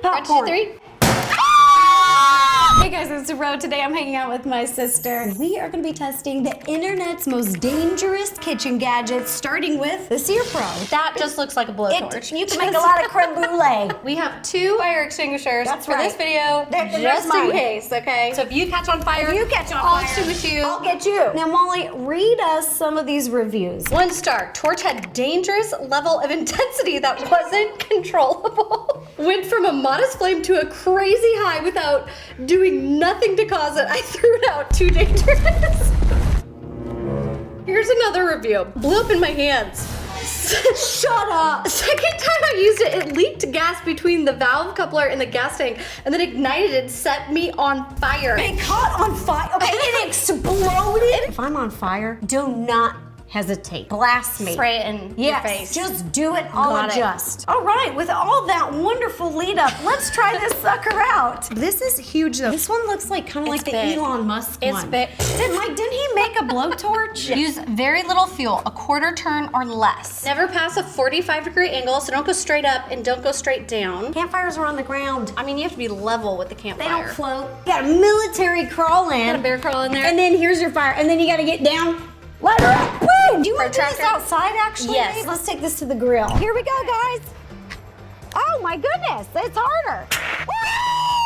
popcorn. 1, 2, 3. Hey guys, it's Ro. Today I'm hanging out with my sister. We are going to be testing the internet's most dangerous kitchen gadgets, starting with the Sear Pro. That just looks like a blowtorch. You can make a lot of creme brulee. We have 2 fire extinguishers That's for right. this video, There's just in mine. case, okay? So if you catch on fire, If you catch on I'll fire, extinguish you. I'll get you. Now, Molly, read us some of these reviews. 1 star. Torch had dangerous level of intensity that wasn't controllable. Went from a modest flame to a crazy high without doing nothing to cause it. I threw it out. Too dangerous. Here's another review. Blew up in my hands. Shut up. Second time I used it, it leaked gas between the valve coupler and the gas tank, and then ignited and set me on fire. It caught on fire. Okay, it exploded. If I'm on fire, do not hesitate. Blast me. Spray it in your face. Just do it. I'll Got it. adjust. All right, with all that wonderful lead up, let's try this sucker out. This is huge though. This one looks like kind of like the big. Elon Musk It's one. big. Didn't he make a blowtorch? Use very little fuel, a quarter turn or less. Never pass a 45-degree angle, so don't go straight up and don't go straight down. Campfires are on the ground. I mean, you have to be level with the They campfire. don't float. You got a military crawl in. Got a bear crawl in there. And then here's your fire. And then you got to get down. Let her up. Boom! Do you want to do this Protractor? outside, actually? Yes. Babe? Let's take this to the grill. Here we go, guys. Oh, my goodness. It's harder.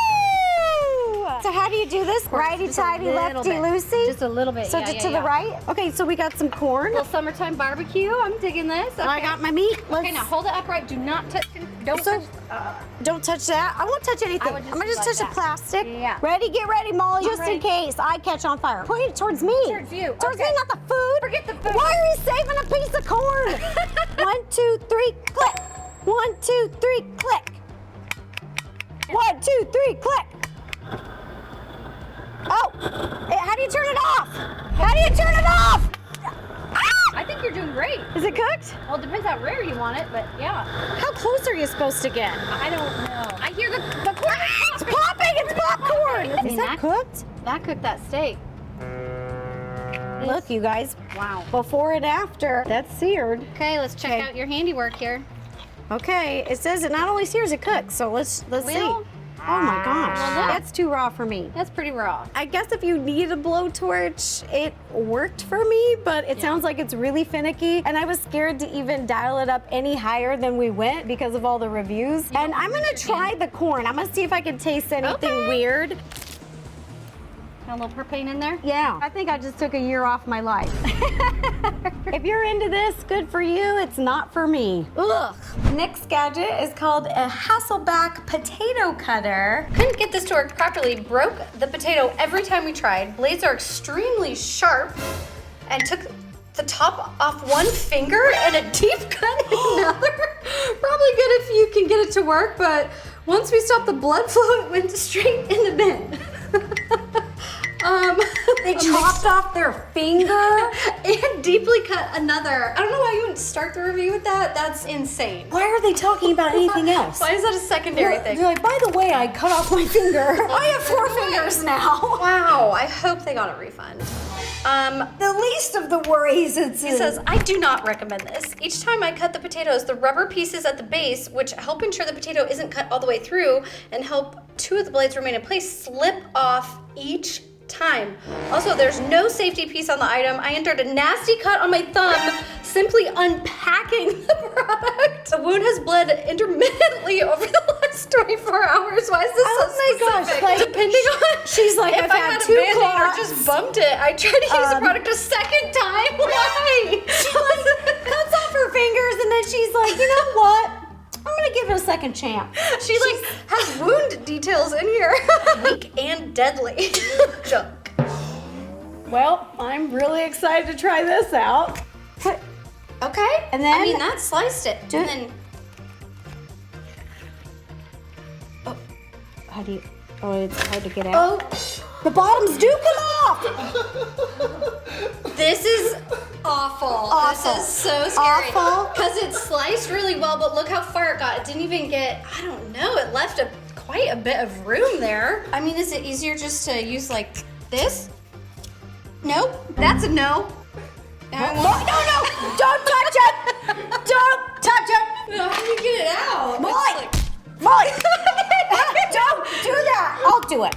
Woo! So how do you do this? Righty-tighty, lefty-loosey? Just a little bit, So yeah, to the right? Okay, so we got some corn. Little summertime barbecue. I'm digging this. Okay. I got my meat. Okay, now hold it upright. Do not touch. Don't So, touch. don't touch that. I won't touch anything. I would just I'm gonna just like touch the that. plastic. Yeah. Ready? Get ready, Molly. I'm Just ready. in case I catch on fire. Point it towards me. Towards you. Towards Okay. me, not the food. Forget the food. Why are you saving a piece of corn? 1, 2, 3, click. 1, 2, 3, click. 1, 2, 3, click. Oh, how do you turn it off? How do you turn it off? I think you're doing great. Is it cooked? Well, it depends how rare you want it, but yeah. How close are you supposed to get? I don't know. I hear the corn. It's popping! It's popcorn! I mean, Is that cooked? That cooked that steak. Look, you guys. Wow. Before and after. That's seared. Okay, let's check out your handiwork here. Okay, it says it not only sears, it cooks. So let's see. Well, Oh my gosh, well, look. that's too raw for me. That's pretty raw. I guess if you need a blowtorch, it worked for me, but it sounds like it's really finicky. And I was scared to even dial it up any higher than we went because of all the reviews. And I'm gonna try the corn. I'm gonna see if I can taste anything Okay. weird. Got a little propane in there? Yeah, I think I just took a year off my life. If you're into this, good for you. It's not for me. Ugh. Next gadget is called a Hasselback potato cutter. Couldn't get this to work properly. Broke the potato every time we tried. Blades are extremely sharp and took the top off one finger and a deep cut in another. Probably good if you can get it to work, but once we stopped the blood flow, it went straight in the bin. They chopped off their finger. And deeply cut another. I don't know why you wouldn't start the review with that. That's insane. Why are they talking about anything else? Why is that a secondary thing? They're like, by the way, I cut off my finger. I have 4 fingers now. Wow, I hope they got a refund. The least of the worries. He says, I do not recommend this. Each time I cut the potatoes, the rubber pieces at the base, which help ensure the potato isn't cut all the way through and help 2 of the blades remain in place, slip off each time. Also, there's no safety piece on the item. I entered a nasty cut on my thumb simply unpacking the product. The wound has bled intermittently over the last 24 hours. Why is this so specific? Like, depending on she's like, if I've I had had a 2 Band-Aid or clots. just bumped it. I tried to use the product a second time. Why? She like cuts off her fingers and then she's like, you know what? I'm gonna give it a second chance. She like has wound details in here. Weak and deadly. Junk. Well, I'm really excited to try this out. Okay. And then- I mean that sliced it. Do And it. then How do you? Oh, it's hard to get out. oh, The bottoms do come off. this is awful. Awful. This is so scary. Awful. Because it sliced really well, but look how far it got. It didn't even get, I don't know, it left quite a bit of room there. I mean, is it easier just to use like this? Nope, that's a no. No, don't touch it. Don't touch it. No, how do you get it out? Molly! It's like- Molly! Don't do it.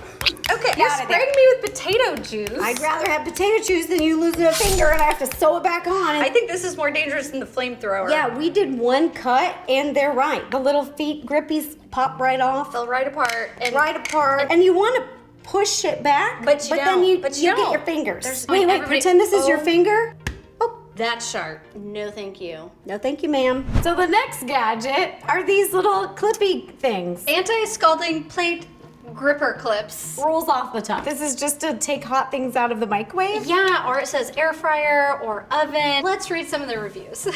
Okay, you're outta spraying there. me with potato juice. I'd rather have potato juice than you losing a finger and I have to sew it back on. I think this is more dangerous than the flamethrower. Yeah, we did one cut and they're right. The little feet grippies pop right off. Fell right apart. And Right apart. And you want to push it back, But you then don't. you But you get don't. your fingers. There's- Wait, everybody- pretend this is your Oh. finger. Oh, that's sharp. No, thank you. no thank you, ma'am. So the next gadget are these little clippy things. Anti-scalding plate gripper clips. Rolls off the top. This is just to take hot things out of the microwave. Yeah, or it says air fryer or oven. Let's read some of the reviews.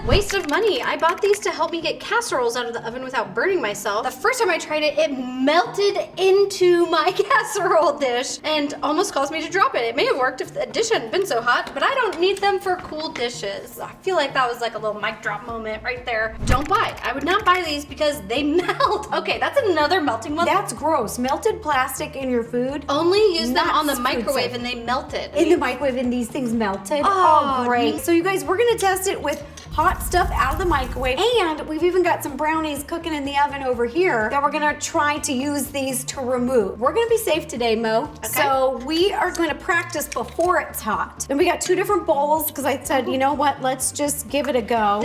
Waste of money. I bought these to help me get casseroles out of the oven without burning myself. The first time I tried it, it melted into my casserole dish and almost caused me to drop it. It may have worked if the dish hadn't been so hot, but I don't need them for cool dishes. I feel like that was like a little mic drop moment right there. Don't buy. I would not buy these because they melt. Okay, that's another melting one. That's gross. Melted plastic in your food. Only use them Not on the food microwave safe. and they melted. In the microwave and these things melted. Oh, Oh, great. So you guys, we're gonna test it with hot stuff out of the microwave. And we've even got some brownies cooking in the oven over here that we're gonna try to use these to remove. We're gonna be safe today, Mo. Okay. So we are gonna practice before it's hot. And we got 2 different bowls because I said, you know what, let's just give it a go.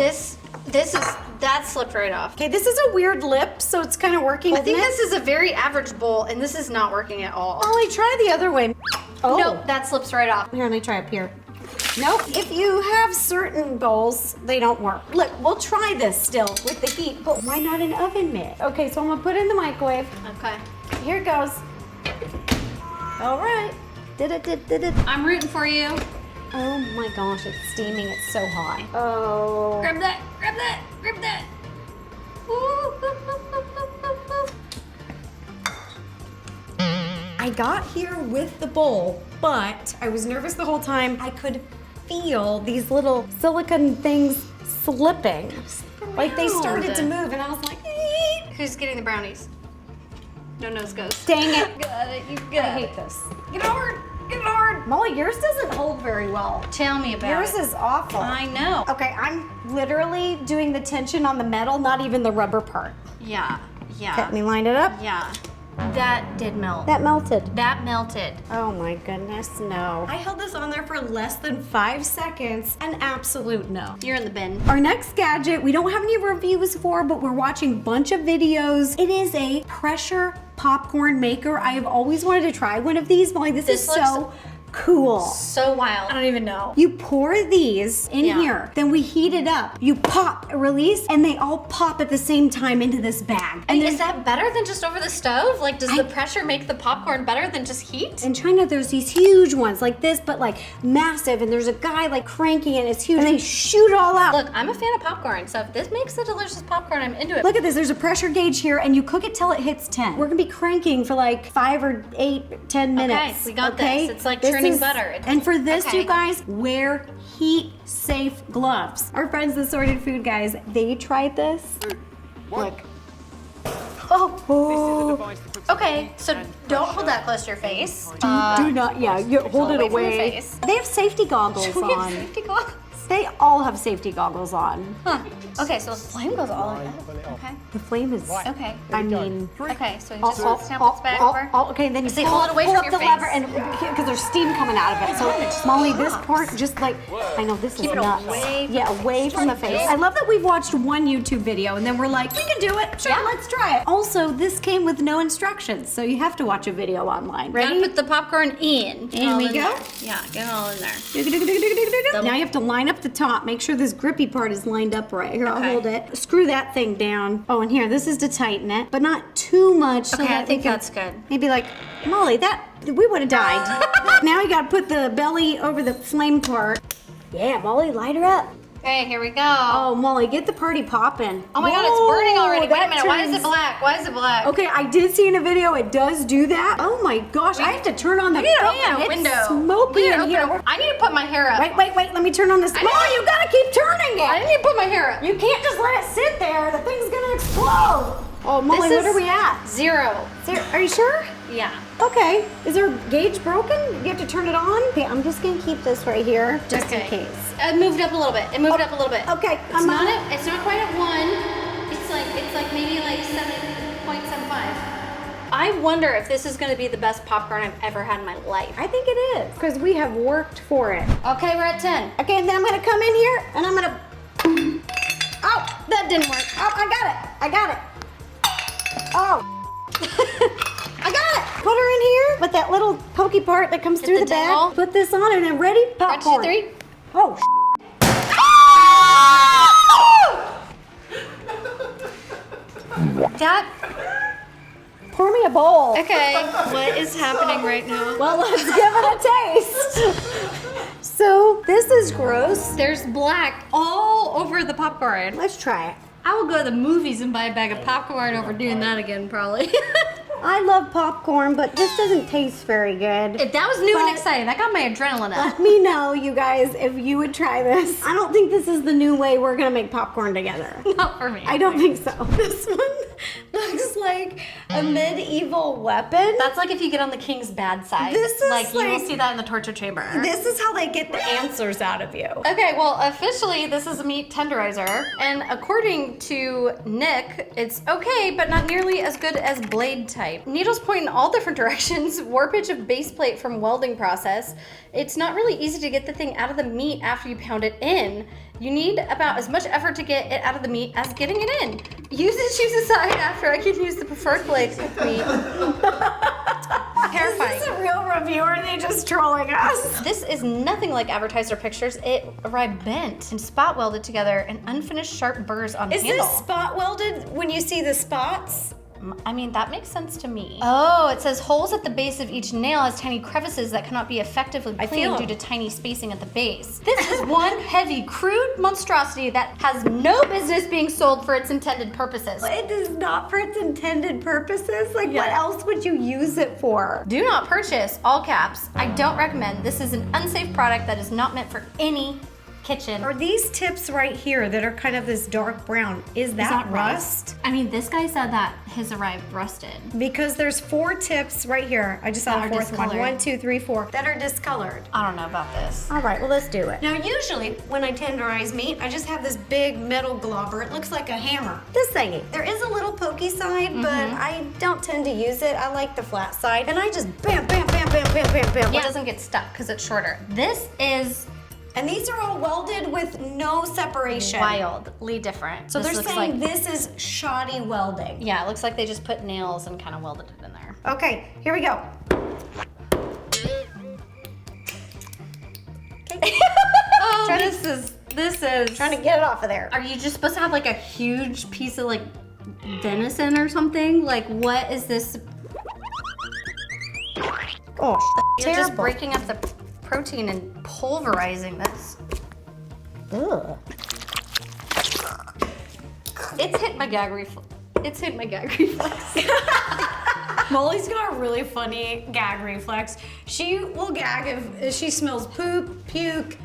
That slipped right off. Okay, this is a weird lip, so it's kind of working. I think this is a very average bowl and this is not working at all. Ollie, try the other way. Oh. Nope, that slips right off. Here, let me try up here. Nope. If you have certain bowls, they don't work. Look, we'll try this still with the heat, but why not an oven mitt? Okay, so I'm gonna put it in the microwave. Okay. Here it goes. All right. Did it. I'm rooting for you. Oh my gosh, it's steaming. It's so hot. Oh. Grab that, grab that, grab that. I got here with the bowl, but I was nervous the whole time. I could feel these little silicone things slipping. Like they started to move, and I was like, "Eek." Who's getting the brownies? No nose goes. Dang it. Got it, you I got hate it. this. Get hard, get hard. Molly, yours doesn't hold very well. Tell me about Yours it. is awful. I know. Okay, I'm literally doing the tension on the metal, not even the rubber part. Yeah, yeah. Let me line it up. Yeah. That did melt. That melted. That melted. Oh my goodness, no. I held this on there for less than 5 seconds. An absolute no. You're in the bin. Our next gadget, we don't have any reviews for, but we're watching a bunch of videos. It is a pressure popcorn maker. I have always wanted to try one of these. Molly, this is looks so cool. So wild. I don't even know. You pour these in Yeah. here, then we heat it up. You pop, release, and they all pop at the same time into this bag. And Is that better than just over the stove? Like, does the pressure make the popcorn better than just heat? in China, there's these huge ones like this, but like massive, and there's a guy like cranking and it's huge, and they shoot it all out. Look, I'm a fan of popcorn, so if this makes a delicious popcorn, I'm into it. Look at this, there's a pressure gauge here, and you cook it till it hits 10. We're gonna be cranking for like 5 or 8, 10 minutes. Okay, we got this. It's like This churning butter. And for this, Okay. you guys, wear heat-safe gloves. Our friends, the Sorted Food guys, they tried this. Look. Oh. Okay, so don't hold that close to your face. Do not, yeah, you hold it away from your away. face. They have safety goggles Do we have on. safety goggles? They all have safety goggles on. Huh. Okay, so the flame goes all in. Okay. The flame is. Okay. I mean. Okay, so you just snap this back over. Okay, then you Say, hold it away pull from up your the lever, face. and because there's steam coming out of it. So Molly, this part just like I know this Keep is it nuts. away Yeah, away from the face. I love that we've watched one YouTube video and then we're like, we can do it. Sure, Yeah. let's try it. Also, this came with no instructions, so you have to watch a video online. Gotta Ready? put the popcorn in. Get it In all we in go. there. Yeah, get it all in there. Now you have to line up the top. Make sure this grippy part is lined up right. Here, I'll Okay. hold it. Screw that thing down. Oh, and here, this is to tighten it, but not too much. so Okay, that I think we can- that's good. Maybe like, Molly, we would have died. Now you gotta put the belly over the flame part. Yeah, Molly, light her up. Okay, here we go. Oh, Molly, get the party popping. Oh my god, it's Whoa, burning already. Wait a that minute, why is turns- it black? Why is it black? Okay, I did see in a video it does do that. Oh my gosh, I have to turn on the We need to fan. open a It's window. smoky We need to in open here. I need to put my hair up. Wait, let me turn on this. I Molly, know. you gotta keep turning I it. need to put my hair up. You can't just let it sit there. The thing's gonna explode. Oh, Molly, This what is are we at? 0. Are you sure? Yeah. Okay. Is our gauge broken? You have to turn it on? Okay, I'm just gonna keep this right here just in case. It moved up a little bit. It moved up a little bit. Okay, It's I'm not on. it's not quite at 1. It's like maybe like 7.75. I I wonder if this is gonna be the best popcorn I've ever had in my life. I think it is, because we have worked for it. Okay, we're at 10. Okay, and then I'm gonna come in here and I'm gonna, oh, that didn't work. Oh, I got it. Oh. I got it. Put her in here with that little pokey part that comes through the dangle. bag. Put this on and I'm ready. Popcorn. 1, 2, 3. Oh, That. pour me a bowl. Okay, what is happening right now? Well, let's give it a taste. So this is gross. There's black all over the popcorn. Let's try it. I will go to the movies and buy a bag of popcorn over doing that again, probably. I love popcorn, but this doesn't taste very good. If that was new and But- exciting, that got my adrenaline up. Let me know, you guys, if you would try this. I don't think this is the new way we're gonna make popcorn together. Not for me. I don't think so. This one looks like a medieval weapon. That's like if you get on the king's bad side. This is like you will like- see that in the torture chamber. This is how they get the answers out of you. Okay, well, officially, this is a meat tenderizer. And according to Nick, it's okay, but not nearly as good as blade type. Needles point in all different directions, warpage of base plate from welding process. It's not really easy to get the thing out of the meat after you pound it in. You need about as much effort to get it out of the meat as getting it in. Use and choose a side after I can use the preferred blade to cook meat. Terrifying. Is this a real review or are they just trolling us? This is nothing like advertiser pictures. It arrived bent and spot welded together and unfinished sharp burrs on the Is handle. this spot welded when you see the spots? I mean, that makes sense to me. Oh, it says holes at the base of each nail has tiny crevices that cannot be effectively I cleaned feel due to tiny spacing at the base. This is one heavy, crude monstrosity that has no business being sold for its intended purposes. It is not for its intended purposes. Like, what Yeah. else would you use it for? Do not purchase, all caps. I don't recommend. This is an unsafe product that is not meant for any kitchen. Are these tips right here that are kind of this dark brown, is that rust? I mean, this guy said that his arrived rusted. Because there's 4 tips right here. I just saw That the are 4th one. discolored. 1, 2, 3, 4 that are discolored. I don't know about this. All right, well, let's do it. Now, usually when I tenderize meat, I just have this big metal globber. It looks like a hammer. This thingy. There is a little pokey side, but I don't tend to use it. I like the flat side, and I just bam, bam, bam, bam, bam, bam, bam. It doesn't get stuck because it's shorter. This is And these are all welded with no separation. wildly different. So This they're looks saying like, this is shoddy welding. yeah, it looks like they just put nails and kind of welded it in there. Okay, here we go. Oh, this is. Trying to get it off of there. Are you just supposed to have like a huge piece of like venison or something? Like, what is this? Oh, You're just terrible. breaking up the protein and pulverizing this. Ugh. It's hit my gag reflex. It's hit my gag reflex. Molly's got a really funny gag reflex. She will gag if she smells poop, puke.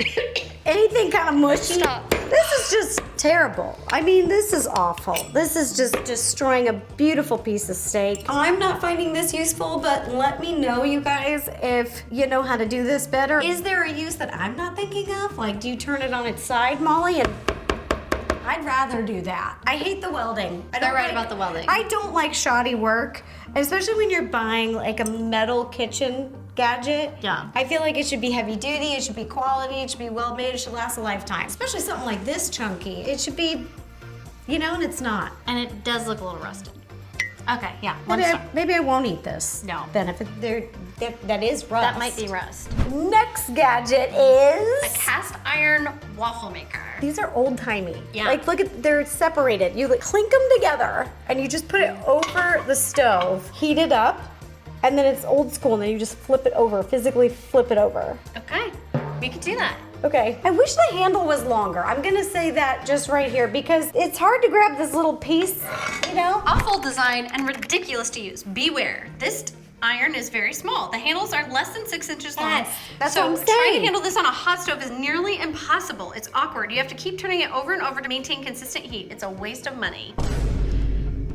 Anything kind of mushy. Stop. This is just terrible. I mean, this is awful. This is just destroying a beautiful piece of steak. I'm not finding this useful, but let me know, you guys, if you know how to do this better. Is there a use that I'm not thinking of? Like, do you turn it on its side, Molly? And I'd rather do that. I hate the welding. They're right about the welding. I don't like shoddy work, especially when you're buying like a metal kitchen gadget. Yeah. I feel like it should be heavy duty, it should be quality, it should be well made, it should last a lifetime. Especially something like this chunky. It should be, and it's not. And it does look a little rusted. Okay, yeah, one star. Maybe I won't eat this. No. Then if that is rust. That might be rust. Next gadget is. A cast iron waffle maker. These are old timey. Yeah. Like, look at, they're separated. You like clink them together and you just put it over the stove, heat it up, and then it's old school and then you just flip it over, physically flip it over. Okay, we could do that. Okay. I wish the handle was longer. I'm gonna say that just right here because it's hard to grab this little piece, Awful design and ridiculous to use. Beware, this iron is very small. The handles are less than 6 inches long. Yes, that's so what I'm trying saying. to handle this on a hot stove is nearly impossible. It's awkward. You have to keep turning it over and over to maintain consistent heat. It's a waste of money.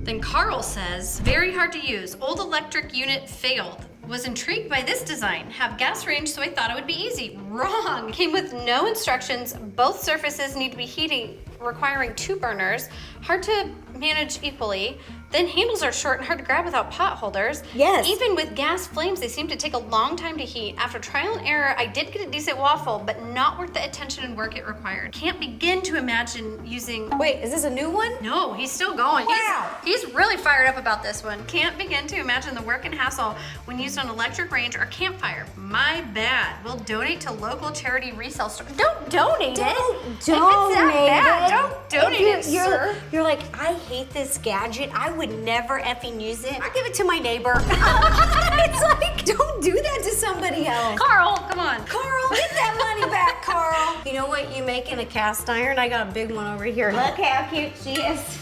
Then Carl says, very hard to use. Old electric unit failed. Was intrigued by this design. Have gas range, so I thought it would be easy. Wrong. Came with no instructions. Both surfaces need to be heating, requiring 2 burners. Hard to manage equally. Then handles are short and hard to grab without pot holders. Yes. Even with gas flames, they seem to take a long time to heat. After trial and error, I did get a decent waffle, but not worth the attention and work it required. Can't begin to imagine using... Wait, is this a new one? No, he's still going. Wow. He's really fired up about this one. Can't begin to imagine the work and hassle when used on electric range or campfire. My bad. We'll donate to local charity resale store. Don't donate it. Don't If it's that bad, don't donate it, sir. You're like, I hate this gadget. I would never effing use it. I'll give it to my neighbor. It's like, don't do that to somebody else. Carl, come on. Carl, get that money back, Carl. You know what you make in a cast iron? I got a big one over here. Look how cute she is.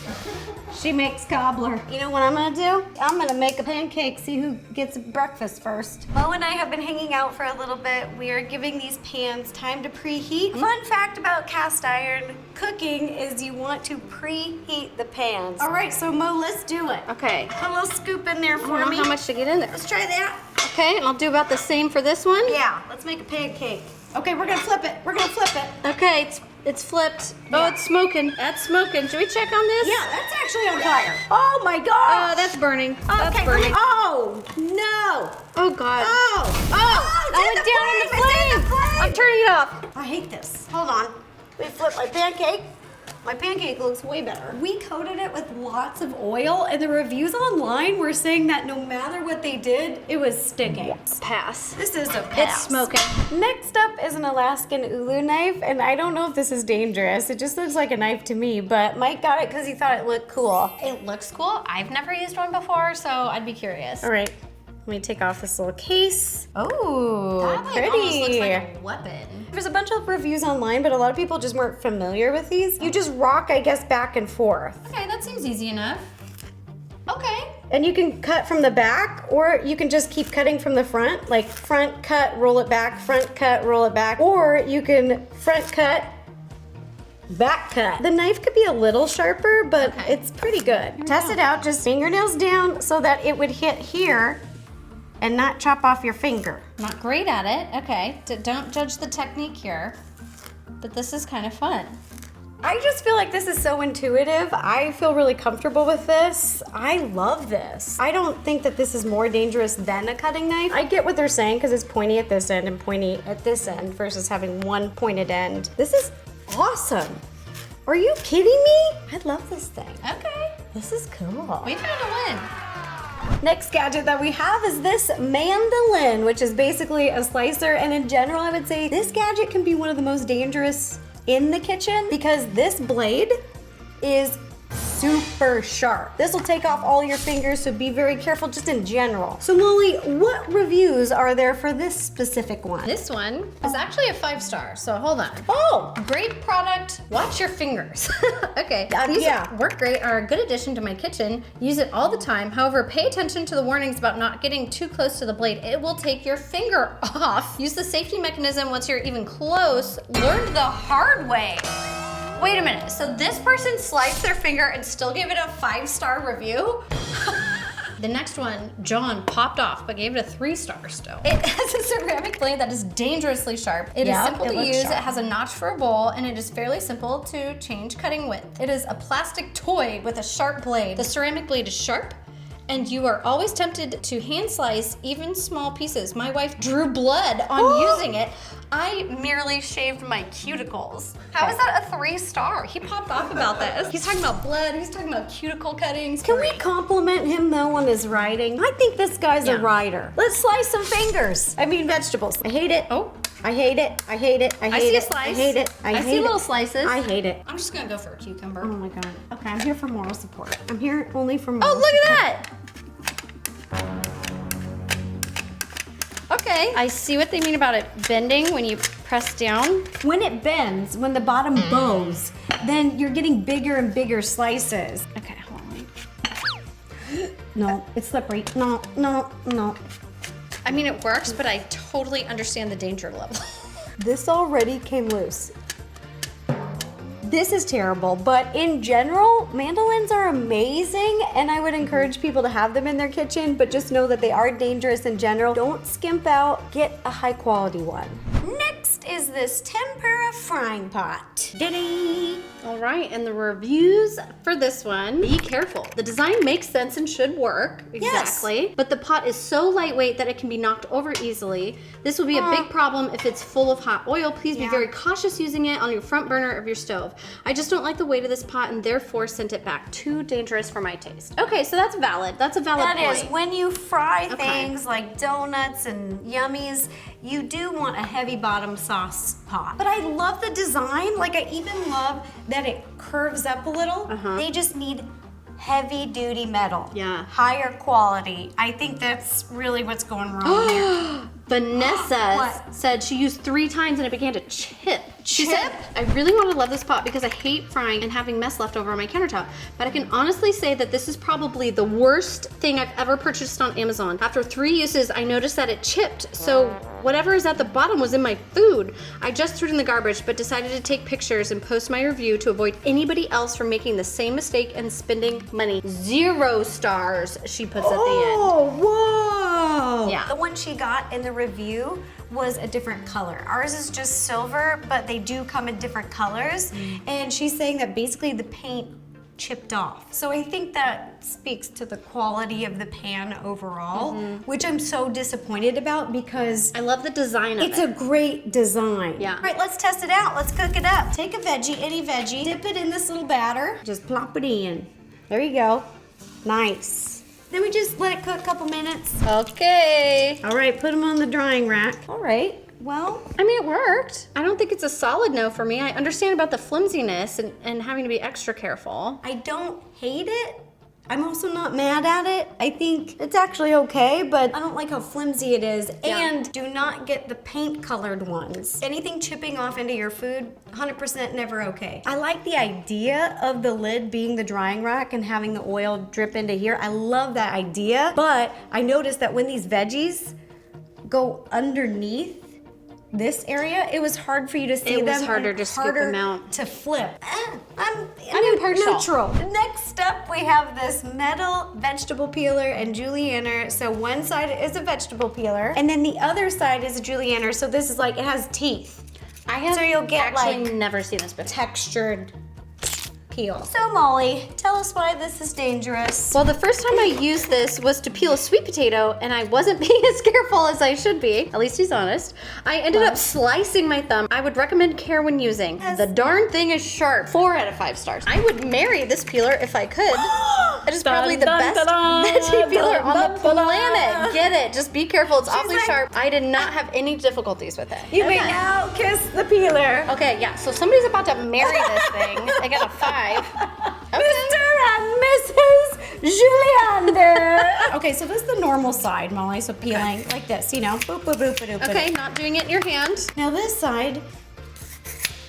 She makes cobbler. You know what I'm gonna do? I'm gonna make a pancake, see who gets breakfast first. Mo and I have been hanging out for a little bit. We are giving these pans time to preheat. Fun fact about cast iron cooking is you want to preheat the pans. All right, so Mo, let's do it. Okay. Put a little scoop in there I for don't know me. how much to get in there. Let's try that. Okay, and I'll do about the same for this one. Yeah, let's make a pancake. Okay, we're gonna flip it. We're gonna flip it. Okay, it's flipped. Yeah. Oh, it's smoking. That's smoking. Should we check on this? Yeah, that's actually on fire. Oh my Oh, god. that's burning. That's Okay, burning. oh no. Oh God. Oh. Oh, I went down in the flame. I'm turning it off. I hate this. Hold on. Let me flip my pancake. My pancake looks way better. We coated it with lots of oil, and the reviews online were saying that no matter what they did, it was sticking. Pass. This is a pass. It's smoking. Next up is an Alaskan ULU knife, and I don't know if this is dangerous. It just looks like a knife to me, but Mike got it because he thought it looked cool. It looks cool. I've never used one before, so I'd be curious. All right, let me take off this little case. Oh, That like, pretty. almost looks like a weapon. There's a bunch of reviews online, but a lot of people just weren't familiar with these. You just rock, I guess, back and forth. Okay, that seems easy enough. Okay. And you can cut from the back, or you can just keep cutting from the front, like front cut, roll it back, front cut, roll it back, or you can front cut, back cut. The knife could be a little sharper, but it's pretty good. Test it out, just fingernails down so that it would hit here and not chop off your finger. Not great at it. Okay. Don't judge the technique here, but this is kind of fun. I just feel like this is so intuitive. I feel really comfortable with this. I love this. I don't think that this is more dangerous than a cutting knife. I get what they're saying because it's pointy at this end and pointy at this end versus having one pointed end. This is awesome. Are you kidding me? I love this thing. Okay. This is cool. We found a win. Next gadget that we have is this Mandoline, which is basically a slicer. And in general, I would say this gadget can be one of the most dangerous in the kitchen because this blade is super sharp. This will take off all your fingers, so be very careful just in general. So Molly, what reviews are there for this specific one? This one is actually a 5-star, so hold on. Oh, Great product, watch your fingers. Okay, these yeah. work great, are a good addition to my kitchen. Use it all the time. However, pay attention to the warnings about not getting too close to the blade. It will take your finger off. Use the safety mechanism once you're even close. Learned the hard way. Wait a minute, so this person sliced their finger and still gave it a 5-star review? The next one, John popped off, but gave it a 3-star still. It has a ceramic blade that is dangerously sharp. It is simple to use, it has a notch for a bowl, and it is fairly simple to change cutting width. It is a plastic toy with a sharp blade. The ceramic blade is sharp, and you are always tempted to hand slice even small pieces. My wife drew blood on using it. I merely shaved my cuticles. How is that a 3-star? He popped off about this. He's talking about blood, he's talking about cuticle cuttings. can we compliment him though on his writing? I think this guy's a writer. Let's slice some fingers. I mean vegetables. I hate it. Oh. I hate it. I hate it. I hate I see a it. slice. I hate it. I hate see it. little slices. I hate it. I'm just gonna go for a cucumber. Oh my god. Okay, I'm here for moral support. I'm here only for moral Oh, look support. at that! Okay, I see what they mean about it bending when you press down. When it bends, when the bottom bows, then you're getting bigger and bigger slices. Okay, hold on. No, it's slippery. No, no, no. I mean, it works, but I totally understand the danger level. This already came loose. This is terrible, but in general, mandolins are amazing, and I would encourage people to have them in their kitchen, but just know that they are dangerous in general. Don't skimp out, get a high quality one. Next next is this tempura frying pot. Diddy! All right, and the reviews for this one. Be careful. The design makes sense and should work. Exactly. But the pot is so lightweight that it can be knocked over easily. This will be a big problem if it's full of hot oil. Please be very cautious using it on your front burner of your stove. I just don't like the weight of this pot and therefore sent it back. Too dangerous for my taste. Okay, so that's valid. That's a valid point. That is, when you fry things like donuts and yummies, you do want a heavy bottom sauce pot. But I love the design. Like, I even love that it curves up a little. They just need heavy duty metal. Yeah. Higher quality. I think that's really what's going wrong here. Vanessa said she used 3 times and it began to chip. She said, I really want to love this pot because I hate frying and having mess left over on my countertop. But I can honestly say that this is probably the worst thing I've ever purchased on Amazon. After 3 uses, I noticed that it chipped. So whatever is at the bottom was in my food. I just threw it in the garbage, but decided to take pictures and post my review to avoid anybody else from making the same mistake and spending money. 0 stars, she puts at the end. Oh, whoa! Yeah. The one she got in the review was a different color. Ours is just silver, but they do come in different colors. And she's saying that basically the paint chipped off. So I think that speaks to the quality of the pan overall, which I'm so disappointed about because I love the design of it. it's a great design. Yeah. All right, let's test it out. Let's cook it up. Take a veggie, any veggie, dip it in this little batter. Just plop it in. There you go. Nice. Then we just let it cook a couple minutes. Okay. All right, put them on the drying rack. All right, well. I mean, it worked. I don't think it's a solid no for me. I understand about the flimsiness and having to be extra careful. I don't hate it. I'm also not mad at it. I think it's actually okay, but I don't like how flimsy it is. Yeah. And do not get the paint colored ones. Anything chipping off into your food, 100% never okay. I like the idea of the lid being the drying rack and having the oil drip into here. I love that idea, but I noticed that when these veggies go underneath this area, it was hard for you to see them. It was harder and to scoop harder them out. to flip. I'm impartial. neutral. Next up, we have this metal vegetable peeler and julienner. So one side is a vegetable peeler, and then the other side is a julienner. So this is like, it has teeth. I have So you'll get actually like never seen this before. textured peel. So Molly, tell us why this is dangerous. Well, the first time I used this was to peel a sweet potato, and I wasn't being as careful as I should be. At least he's honest. I ended up slicing my thumb. I would recommend care when using. The darn thing is sharp. 4 out of 5 stars. I would marry this peeler if I could. It is probably the best veggie peeler on the planet. Get it. Just be careful. It's awfully like- sharp. I did not have any difficulties with it. You may now kiss the peeler. Okay, yeah. So somebody's about to marry this thing. I got a 5. Mr. and Mrs. Juliander. Okay, so this is the normal side, Molly. So peeling like this, you know. Boop, boop, boop, boop, boop. Okay, not doing it in your hand. Now this side.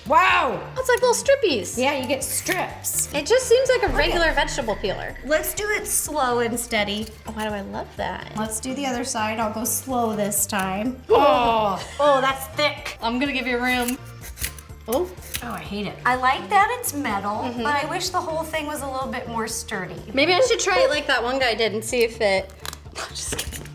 Wow. It's like little strippies. Yeah, you get strips. It just seems like a regular vegetable peeler. Let's do it slow and steady. Oh, why do I love that? Let's do the other side. I'll go slow this time. Oh, that's thick. I'm gonna give you room. Oh. Oh, I hate it. I like that it's metal, but I wish the whole thing was a little bit more sturdy. Maybe I should try it like that one guy did and see if it. No, just kidding.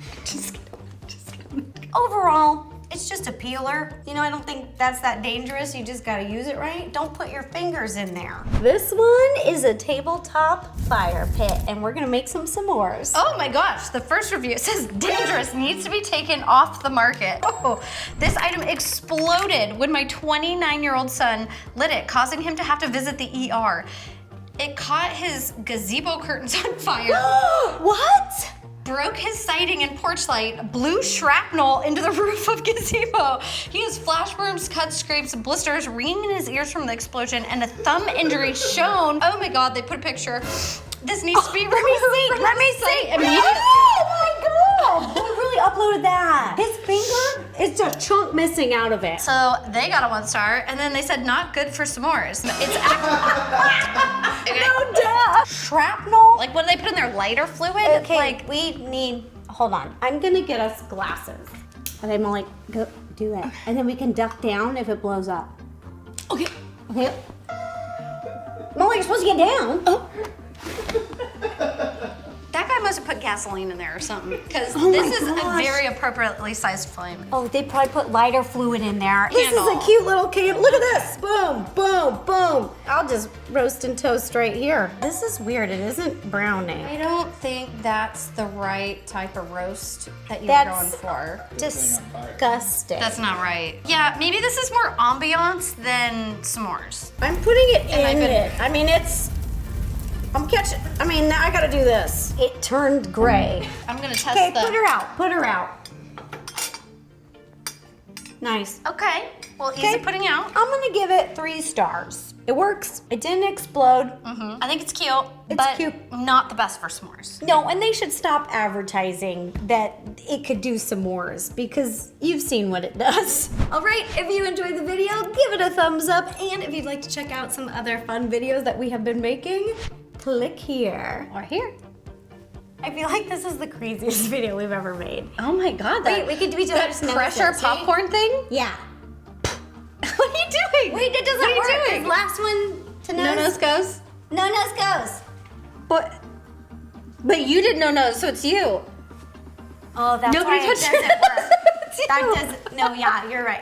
Just kidding. Overall, it's just a peeler. You know, I don't think that's that dangerous. You just gotta use it right. Don't put your fingers in there. This one is a tabletop fire pit, and we're gonna make some s'mores. Oh my gosh, the first review says dangerous, needs to be taken off the market. Oh, this item exploded when my 29-year-old son lit it, causing him to have to visit the ER. It caught his gazebo curtains on fire. What? Broke his siding and porch light, blew shrapnel into the roof of gazebo. He has flash burns, cuts, scrapes, blisters, ringing in his ears from the explosion, and a thumb injury shown. Oh my God, they put a picture. This needs to be removed. Let me see. Immediately. Oh my God! They really uploaded that. His finger is a chunk missing out of it. So they got a 1 star, and then they said not good for s'mores. It's actually No duh. Shrapnel. like what do they put in their lighter fluid? Okay, Like we need, hold on. I'm gonna get us glasses. Okay, Molly, go do it. And then we can duck down if it blows up. okay. Okay. Molly, you're supposed to get down. Oh. That guy must have put gasoline in there or something, because Oh this my is a gosh. very appropriately sized flame. Oh, they probably put lighter fluid in there. This is Candle. a cute little candle. Look at this. Boom, boom, boom. I'll just roast and toast right here. This is weird. It isn't browning. I don't think that's the right type of roast that you're That's- going for. Disgusting. That's not right. Yeah, maybe this is more ambiance than s'mores. I'm putting it I in couldn't- it. I mean, I'm catching. I mean, now I gotta do this. It turned gray. I'm gonna test Okay, the. put her out. Put her out. Nice. Okay. Well, easy putting out. I'm gonna give it 3 stars. It works. It didn't explode. I think it's cute, It's but cute. not the best for s'mores. No, and they should stop advertising that it could do s'mores because you've seen what it does. All right, if you enjoyed the video, give it a thumbs up. And if you'd like to check out some other fun videos that we have been making, click here. Or here. I feel like this is the craziest video we've ever made. Oh my God! Wait, we could do each other's that pressure noses, right? popcorn thing. Yeah. What are you doing? Wait, it doesn't What are you work. doing? 'Cause last one to No nose. nose goes. No nose goes. But you did no nose, so it's you. Oh, that's Nobody why it touched doesn't your work. It's you. That doesn't. No, yeah, you're right.